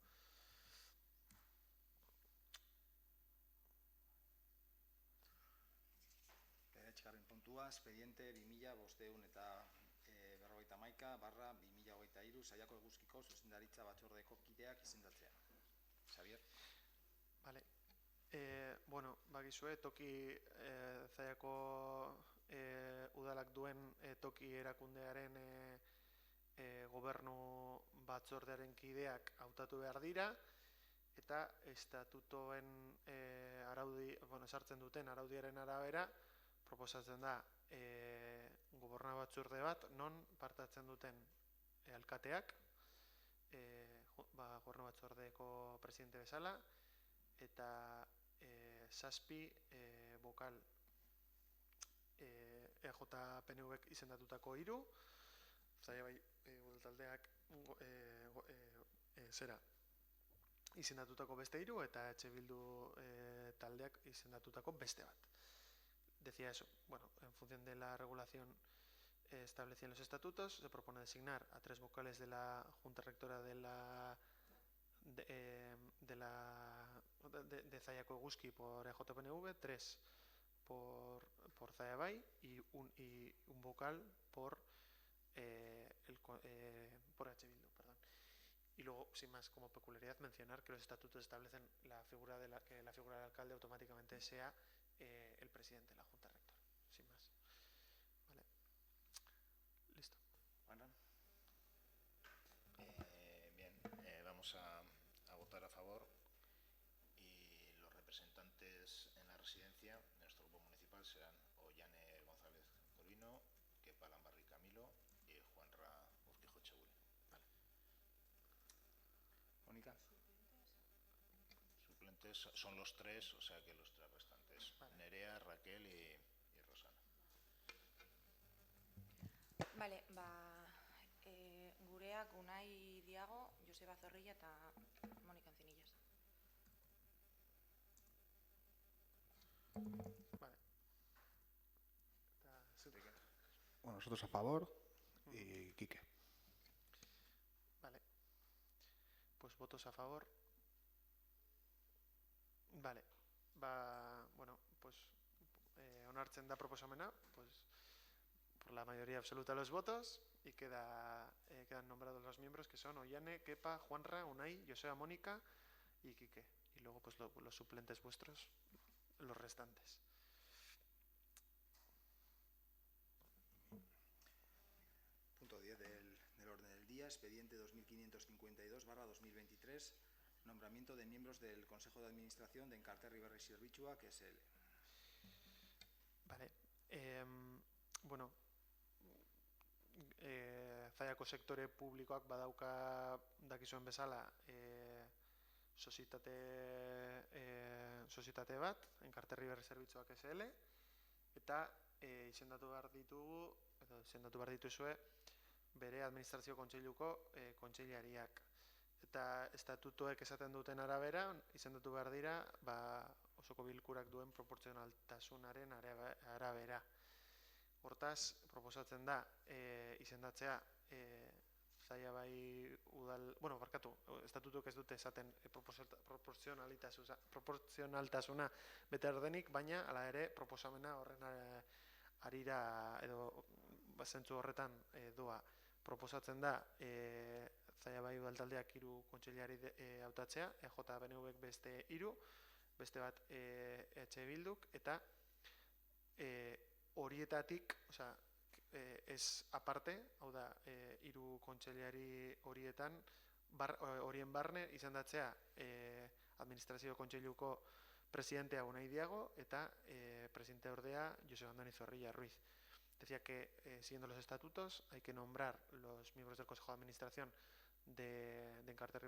Bederatzigarren puntua, expediente 2500/2011/2023 Zallako Eguzkiko zuzendaritza batzordeko kideak izendatzea. Xavier. Vale. Bueno, bagizue, toki Zallako udalak duen toki erakundearen gobernu batzordearen kideak hautatu behar dira eta estatutoen sartzen duten araudiaren arabera proposatzen da gobernu batzorde bat non partatzen duten alkateak gobernu batzordeko presidente bezala eta 7 bokal EJ-PNVek izendatutako 3, Zalla bai taldeak izendatutako beste 3 eta Bildu taldeak izendatutako beste bat. Decía eso, bueno, en función de la regulación establecida en los estatutos, se propone designar a 3 vocales de la Junta Rectora de Zallako Eguzki por EJ-PNV, 3 por Zalla Bai y un vocal por H. Bildu, perdón. Y luego, sin más, como peculiaridad, mencionar que los estatutos establecen que la figura del alcalde automáticamente sea el presidente de la Junta Rectora. Sin más. Vale. Listo. Bien, vamos a votar a favor y los representantes en la residencia de nuestro grupo municipal serán Ollane González Corino, Kepa Lambarri Camilo y Juanra Urquijo Cheguri. Vale. Mónica. Suplentes son los 3, o sea que los 3 restantes. Vale. Nerea, Raquel y Rosana. Vale, gureak Unai Diago, Joseba Zorrilla eta Mónica Encinillas. Vale. Bueno, nosotros a favor y Quique. votos a favor. Vale, bueno, pues onartzen da proposamena, pues por la mayoría absoluta de los votos, y quedan nombrados los miembros, que son Ollane, Kepa, Juanra, Unai, Joseba, Mónica y Quique. Y luego pues los suplentes vuestros, los restantes. Punto 10 del orden del día, expediente 2552/2023, nombramiento de miembros del Consejo de Administración de Enkarterri Berri Zerbitzuak SL. Vale, bueno, Zallako sektore publikoak badauka dakizuen bezala sozietate bat, Enkarterri Berri Zerbitzuak SL, eta izendatu behar dituzue bere administrazio kontseiluko kontseilariak. Eta estatutuek esaten duten arabera, izendatu behar dira osoko bilkurak duen proportzionaltasunaren arabera. Hortaz, proposatzen da izendatzea Zallabai udal... Bueno, barkatu, estatutuek ez dute esaten proportzionaltasuna bete erdenik, baina hala ere proposamena horren arira edo zentzu horretan doa. Proposatzen da Zallabai udaltaldeak 3 kontseilari hautatzea, EJ BNVk beste 3, beste bat EH Bilduk, eta horietatik, ez aparte, hau da, 3 kontseilari horien barne izendatzea administrazio kontseiluko presidentea Unai Diago eta presidente ordea Joseba Andoni Zorrilla Ruiz. Decía que, siguiendo los estatutos, hay que nombrar los miembros del Consejo de Administración de Enkarterri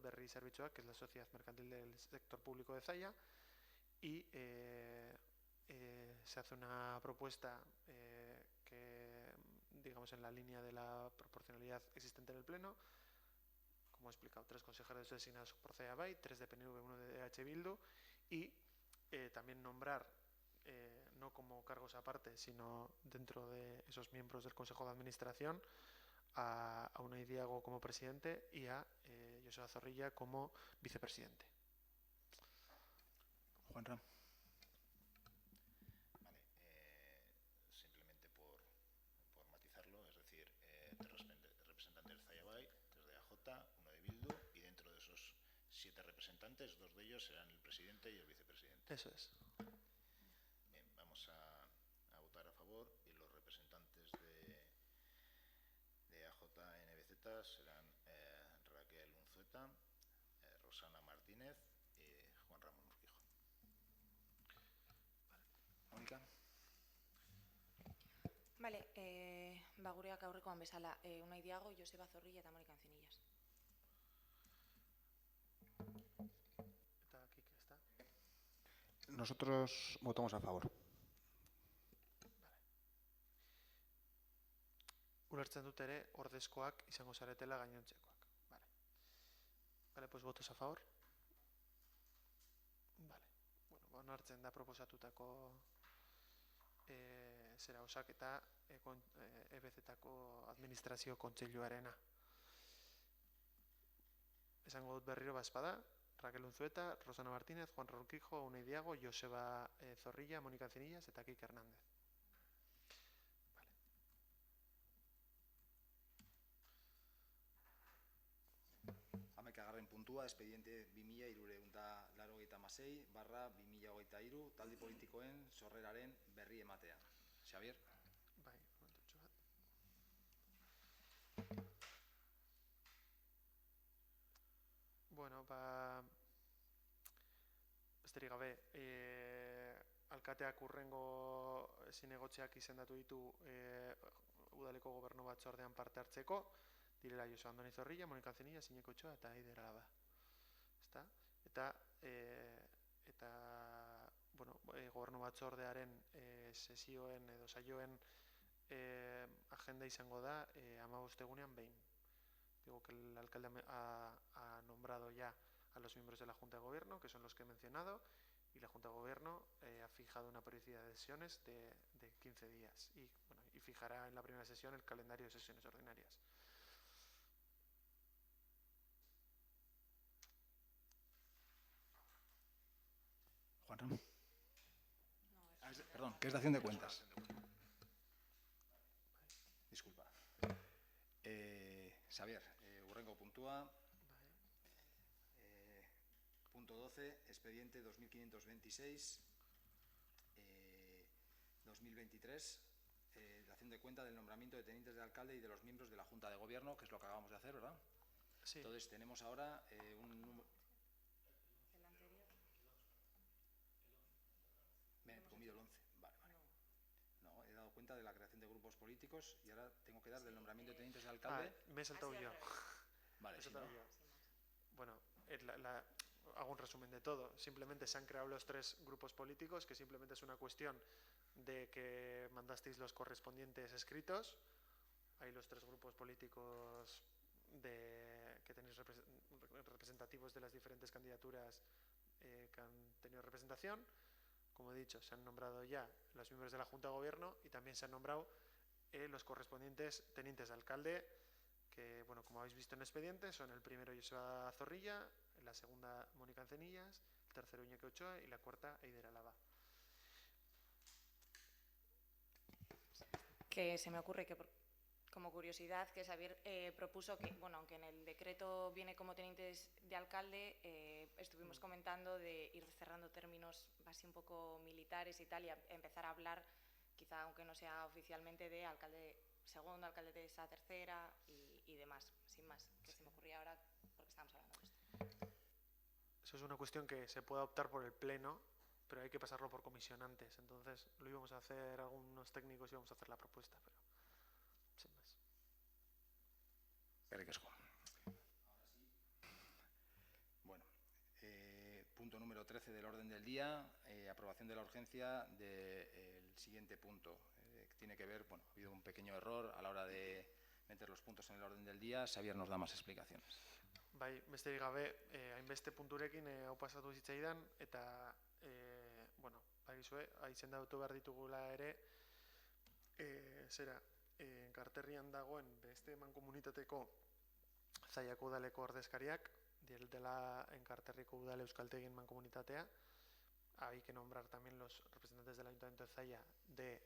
Berri Zerbitzuak, que es la sociedad mercantil del sector público de Zalla, y se hace una propuesta que, digamos, en la línea de la proporcionalidad existente en el Pleno, como he explicado, 3 consejeros designados por Zallabai, 3 de PNV, 1 de EH Bildu, y también nombrar, no como cargos aparte, sino dentro de esos miembros del Consejo de Administración, a Unai Diago como presidente y a Joseba Zorrilla como vicepresidente. Juanra. Vale, simplemente por matizarlo, es decir, 3 representantes del Zallabai, 3 de AJ, 1 de Bildu, y dentro de esos 7 representantes, 2 de ellos serán el presidente y el vicepresidente. Eso es. Bien, vamos a votar a favor, y los representantes de AJ-NBZ serán Raquel Unzueta, Rosana Martínez y Juan Ramón Urquijo. Mónica. Vale, gureak aurrekoan bezala, Unai Diago, Joseba Zorrilla eta Mónica Encinillas. Eta Kike, ¿está? Nosotros votamos a favor. Ulertzen dut ere ordezkoak izango zaretela gainontzekoak. Vale, pues votos a favor. Vale. Bueno, onartzen da proposatutako zera osaketa EBZ-tako administrazio kontseiluarena. Esango dut berriro bazpada, Raquel Unzueta, Rosana Martínez, Juan Urquijo, Unai Diago, Joseba Zorrilla, Mónica Encinillas eta Kike Hernández. 11. puntua, expediente 2386/2023, talde politikoen sorreraren berri ematea. Xavier? Bai, momentutxo bat. Bueno, besterik gabe, alkateak urrengo zinegotziak izendatu ditu udaleko gobernu batzordean parte hartzeko, direla Joseba Andoni Zorrilla, Mónica Encinillas, Iñigo Ochoa eta Aider Alaba. Eta bueno, gobernu batzordearen sesioen edo saioen agenda izango da 15 egunean behin. Digo que el alcalde ha nombrado ya a los miembros de la Junta de Gobierno, que son los que he mencionado, y la Junta de Gobierno ha fijado una periodicidad de sesiones de 15 días y fijará en la primera sesión el calendario de sesiones ordinarias. Juanra. Perdón, que es de acción de cuentas. Disculpa. Xavier, hurrengo puntua. Punto 12, expediente 2526, 2023, la acción de cuenta del nombramiento de tenientes de alcalde y de los miembros de la Junta de Gobierno, que es lo que acabamos de hacer, ¿verdad? Sí. Entonces tenemos ahora un número... El anterior. Me he comido el 11, vale. No, he dado cuenta de la creación de grupos políticos y ahora tengo que dar del nombramiento de tenientes de alcalde. Me he saltado yo. Vale, sí, ¿no? Bueno, hago un resumen de todo. Simplemente se han creado los 3 grupos políticos, que simplemente es una cuestión de que mandasteis los correspondientes escritos. Hay los 3 grupos políticos que tenéis representativos de las diferentes candidaturas que han tenido representación. Como he dicho, se han nombrado ya los miembros de la Junta de Gobierno y también se han nombrado los correspondientes tenientes de alcalde, que, bueno, como habéis visto en el expediente, son el primero Joseba Zorrilla, la segunda Mónica Encenillas, el tercero Iñaki Ochoa y la cuarta Eider Álava. Que se me ocurre que, como curiosidad, que Xavier propuso que, bueno, aunque en el decreto viene como tenientes de alcalde, estuvimos comentando de ir cerrando términos así un poco militares y tal, y empezar a hablar, quizá aunque no sea oficialmente, de alcalde segundo, alcalde de esa tercera y demás, sin más, que se me ocurría ahora porque estábamos hablando de esto. Eso es una cuestión que se puede optar por el Pleno, pero hay que pasarlo por comisión antes. Entonces lo íbamos a hacer algunos técnicos y íbamos a hacer la propuesta, pero sin más. Bueno, punto número 13 del orden del día, aprobación de la urgencia del siguiente punto. Que tiene que ver, bueno, ha habido un pequeño error a la hora de meter los puntos en el orden del día. Xavier nos da más explicaciones. Bai, besterik gabe, hainbeste punturekin hau pasatu zitzaidan, eta, bueno, bagizue, izendatu behar ditugula ere, karterrian dagoen beste mankomunitateko Zallako udaleko ordezkariak, dela enkarterriko udal euskaltegien mankomunitatea. Hay que nombrar también los representantes del Ayuntamiento de Zalla de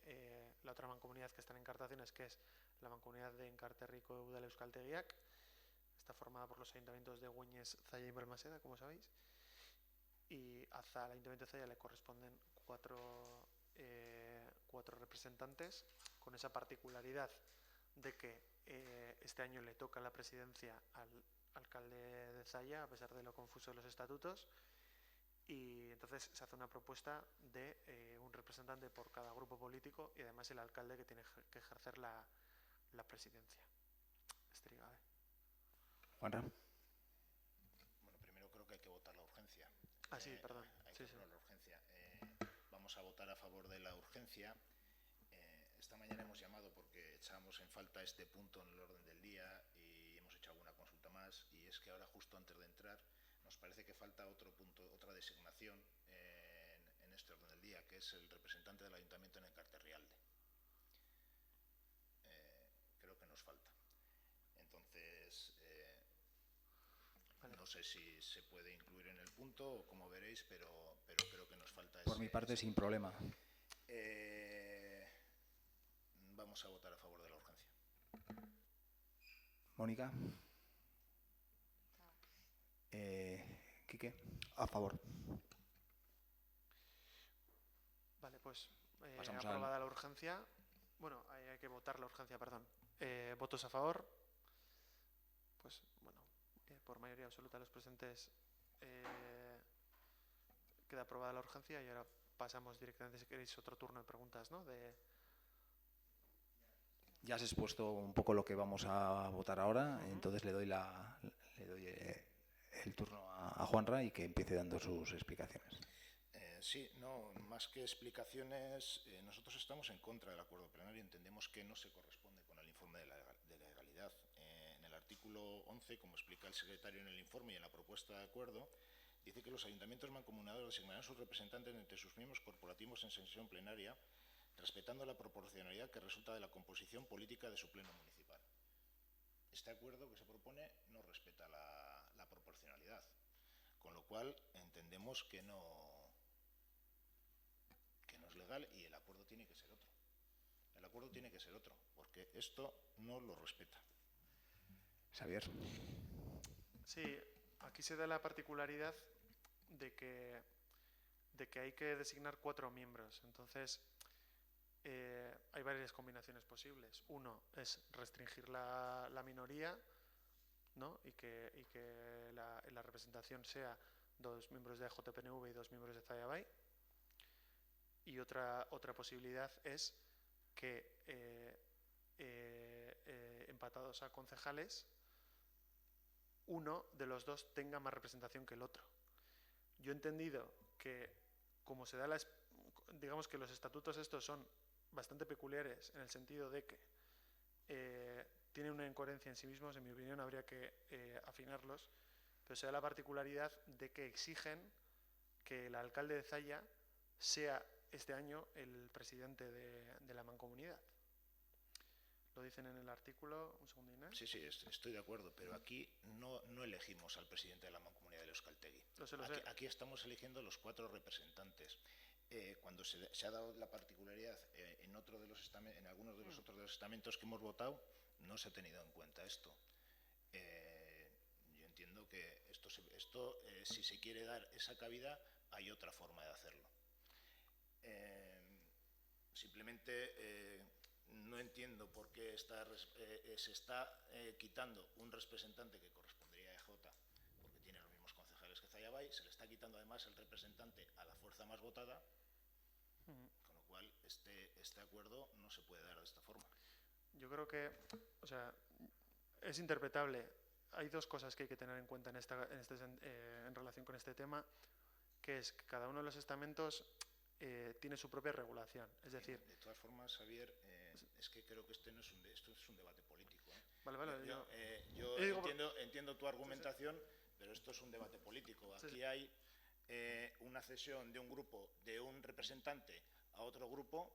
la otra mancomunidad que está en encartaciones, que es la mancomunidad de Enkarterriko udal euskaltegiak. Está formada por los ayuntamientos de Güeñes, Zalla y Balmaseda, como sabéis. Y al Ayuntamiento de Zalla le corresponden cuatro representantes, con esa particularidad de que este año le toca la presidencia al alcalde de Zalla, a pesar de lo confuso de los estatutos. Y entonces se hace una propuesta de un representante por cada grupo político y además el alcalde que tiene que ejercer la presidencia. Estrigade. Juanra. Bueno, primero creo que hay que votar la urgencia. Sí, perdón. Hay que votar la urgencia. Vamos a votar a favor de la urgencia. Esta mañana hemos llamado porque echábamos en falta este punto en el orden del día y hemos hecho alguna consulta más, y es que ahora, justo antes de entrar, nos parece que falta otro punto, otra designación en este orden del día, que es el representante del Ayuntamiento en Encarterrialde. Creo que nos falta. Entonces, vale. No sé si se puede incluir en el punto o como veréis, pero creo que nos falta. Por mi parte, sin problema. Vamos a votar a favor de la urgencia. Mónica. Quique. A favor. Vale, pues Pasamos aprobada la urgencia. Bueno, hay que votar la urgencia, perdón. Votos a favor. Pues bueno, por mayoría absoluta de los presentes queda aprobada la urgencia, y ahora pasamos directamente, si queréis, otro turno de preguntas, ¿no? Ya has expuesto un poco lo que vamos a votar ahora, entonces le doy el turno a Juanra y que empiece dando sus explicaciones. Sí, no, más que explicaciones, nosotros estamos en contra del acuerdo plenario. Entendemos que no se corresponde con el informe de legalidad. En el artículo 11, como explica el secretario en el informe y en la propuesta de acuerdo, dice que los ayuntamientos mancomunados designarán sus representantes entre sus miembros corporativos en sesión plenaria, respetando la proporcionalidad que resulta de la composición política de su pleno municipal. Este acuerdo que se propone no respeta la proporcionalidad, con lo cual entendemos que no es legal y el acuerdo tiene que ser otro. El acuerdo tiene que ser otro, porque esto no lo respeta. Xavier. Sí, aquí se da la particularidad de que hay que designar 4 miembros. Entonces, hay varias combinaciones posibles. Uno es restringir la minoría, ¿no? y que la representación sea 2 miembros de JPNV y 2 miembros de Zaya Bay. Y otra posibilidad es que empatados a concejales, uno de los 2 tenga más representación que el otro. Yo he entendido que, como se da digamos que los estatutos estos son bastante peculiares en el sentido de que tienen una incoherencia en sí mismos, en mi opinión habría que afinarlos, pero se da la particularidad de que exigen que el alcalde de Zaya sea este año el presidente de la mancomunidad. Lo dicen en el artículo, un segundín, ¿eh? Sí, estoy de acuerdo, pero aquí no elegimos al presidente de la mancomunidad de Euskaltegi. Lo sé. Aquí estamos eligiendo los 4 representantes. Cuando se ha dado la particularidad en algunos de los otros de los estamentos que hemos votado, no se ha tenido en cuenta esto. Yo entiendo que esto si se quiere dar esa cabida, hay otra forma de hacerlo. Simplemente no entiendo por qué se está quitando un representante que correspondería a EJ, porque tiene los mismos concejales que Zaya Bay, se le está quitando además el representante a la fuerza más votada, con lo cual este acuerdo no se puede dar de esta forma. Yo creo que, o sea, es interpretable. Hay 2 cosas que hay que tener en cuenta en relación con este tema, que es que cada uno de los estamentos tiene su propia regulación. Es decir, de todas formas, Xavier, es que creo que esto es un debate político. Vale, yo entiendo tu argumentación, pero esto es un debate político. Aquí hay una cesión de un grupo, de un representante a otro grupo,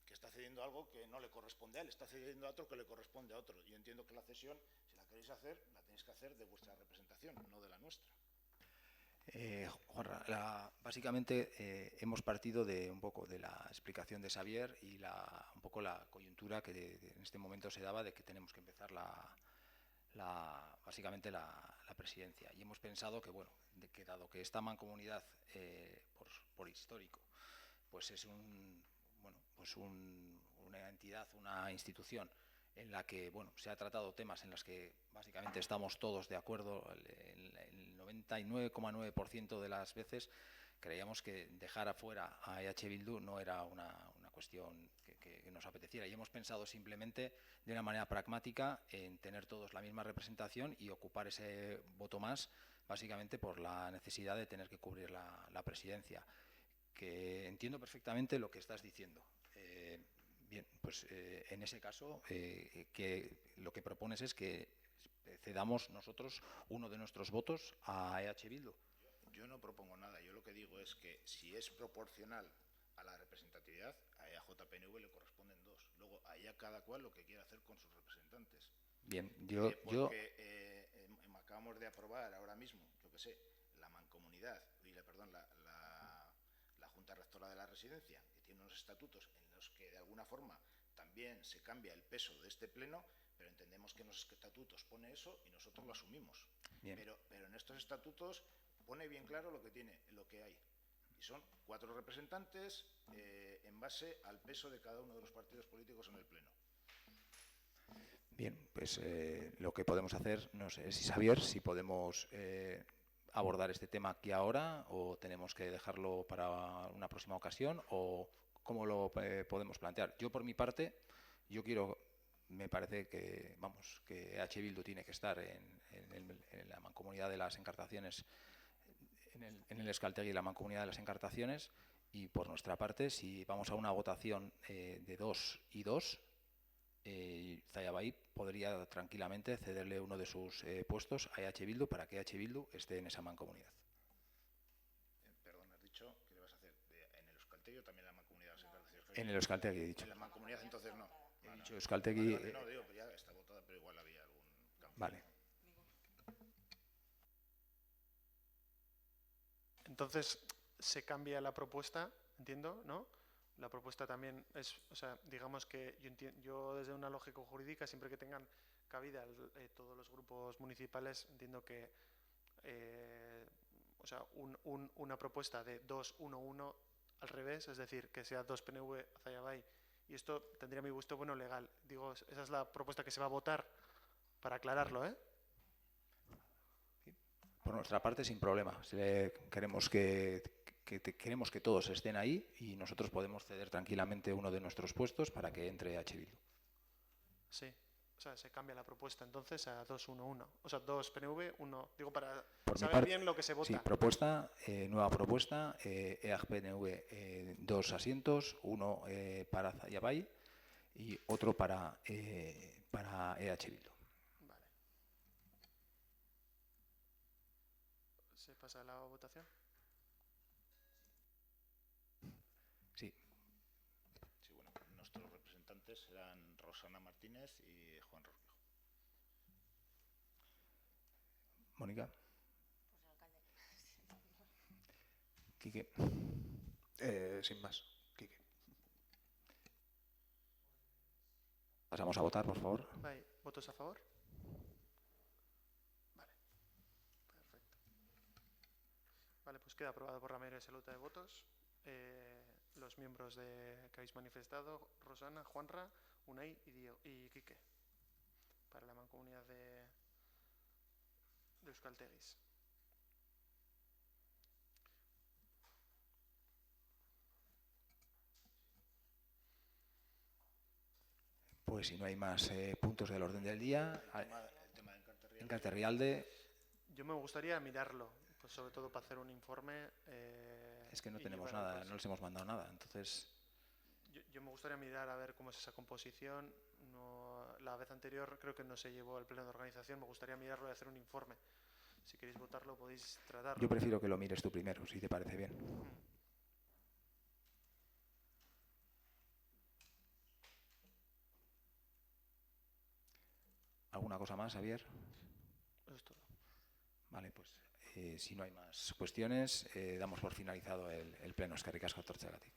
que está cediendo algo que no le corresponde a él, está cediendo a otro que le corresponde a otro. Yo entiendo que la cesión, si la queréis hacer, la tenéis que hacer de vuestra representación, no de la nuestra. Juanra, básicamente hemos partido de un poco de la explicación de Xavier y un poco la coyuntura que en este momento se daba de que tenemos que empezar básicamente la presidencia. Y hemos pensado que, bueno, que dado que esta mancomunidad, por histórico, pues es una entidad, una institución en la que se ha tratado temas en los que básicamente estamos todos de acuerdo, el 99,9% de las veces creíamos que dejar afuera a EH Bildu no era una cuestión que nos apeteciera, y hemos pensado simplemente de una manera pragmática en tener todos la misma representación y ocupar ese voto más, básicamente por la necesidad de tener que cubrir la presidencia. Que entiendo perfectamente lo que estás diciendo. Bien, pues en ese caso, que lo que propones es que cedamos nosotros uno de nuestros votos a EH Bildu. Yo no propongo nada. Yo lo que digo es que si es proporcional a la representatividad, a EAJPNV le corresponden 2. Luego, allá cada cual lo que quiera hacer con sus representantes. Bien, acabamos de aprobar ahora mismo, yo qué sé, la mancomunidad, la Junta Rectora de la Residencia, que tiene unos estatutos en los que de alguna forma también se cambia el peso de este pleno, pero entendemos que en los estatutos pone eso y nosotros lo asumimos. Pero en estos estatutos pone bien claro lo que hay. Y son 4 representantes en base al peso de cada uno de los partidos políticos en el pleno. Bien, pues lo que podemos hacer, no sé, Xavier, si podemos abordar este tema aquí ahora o tenemos que dejarlo para una próxima ocasión, o cómo lo podemos plantear. Yo, por mi parte, me parece que EH Bildu tiene que estar en la mancomunidad de las encartaciones, en el Euskaltegi y la mancomunidad de las encartaciones, y por nuestra parte, si vamos a una votación de 2 y 2, Zaya Bay podría tranquilamente cederle uno de sus puestos a EH Bildu para que EH Bildu esté en esa mancomunidad. Perdón, has dicho que le vas a hacer en el Euskaltegi o también en la mancomunidad de las encartaciones. En el Euskaltegi he dicho. En la mancomunidad entonces no. He dicho Euskaltegi. No, digo, pues ya está votada, pero igual había algún cambio. Vale. Entonces se cambia la propuesta, entiendo, ¿no? La propuesta también es, o sea, digamos que yo desde una lógica jurídica, siempre que tengan cabida todos los grupos municipales, entiendo que o sea, una propuesta de 2-1-1 al revés, es decir, que sea 2 PNV Zayabay, y esto tendría mi gusto bueno legal. Digo, esa es la propuesta que se va a votar, para aclararlo, ¿eh? Por nuestra parte, sin problema. Queremos queremos que todos estén ahí y nosotros podemos ceder tranquilamente uno de nuestros puestos para que entre H. Bildu. Sí, o sea, se cambia la propuesta entonces a 2-1-1. O sea, 2 PNV, 1... Digo, para Por saber bien lo que se vota. Sí, nueva propuesta, EAG PNV, 2 asientos, uno para Zayabay y otro para EH Bildu. Vale. ¿Se pasa la votación? Sí. Sí, bueno, nuestros representantes serán Rosana Martínez y Juan Rorquejo. Mónica. Quique. Sin más, Quique. Pasamos a votar, por favor. Vale, ¿votos a favor? Vale, perfecto. Vale, pues queda aprobado por la mayoría absoluta de votos. Los miembros que habéis manifestado, Rosana, Juanra, Unai y Quique, para la mancomunidad de Euskaltegis. Pues si no hay más puntos del orden del día, El tema de Encarta Rialde. Yo me gustaría mirarlo, pues sobre todo para hacer un informe. Es que no tenemos nada, no les hemos mandado nada, entonces... Yo me gustaría mirar a ver cómo es esa composición. La vez anterior creo que no se llevó al pleno de organización. Me gustaría mirarlo y hacer un informe. Si queréis votarlo podéis tratarlo. Yo prefiero que lo mires tú primero, si te parece bien. ¿Alguna cosa más, Javier? Eso es todo. Vale, pues si no hay más cuestiones, damos por finalizado el pleno. Eskerrik asko etortzeagatik.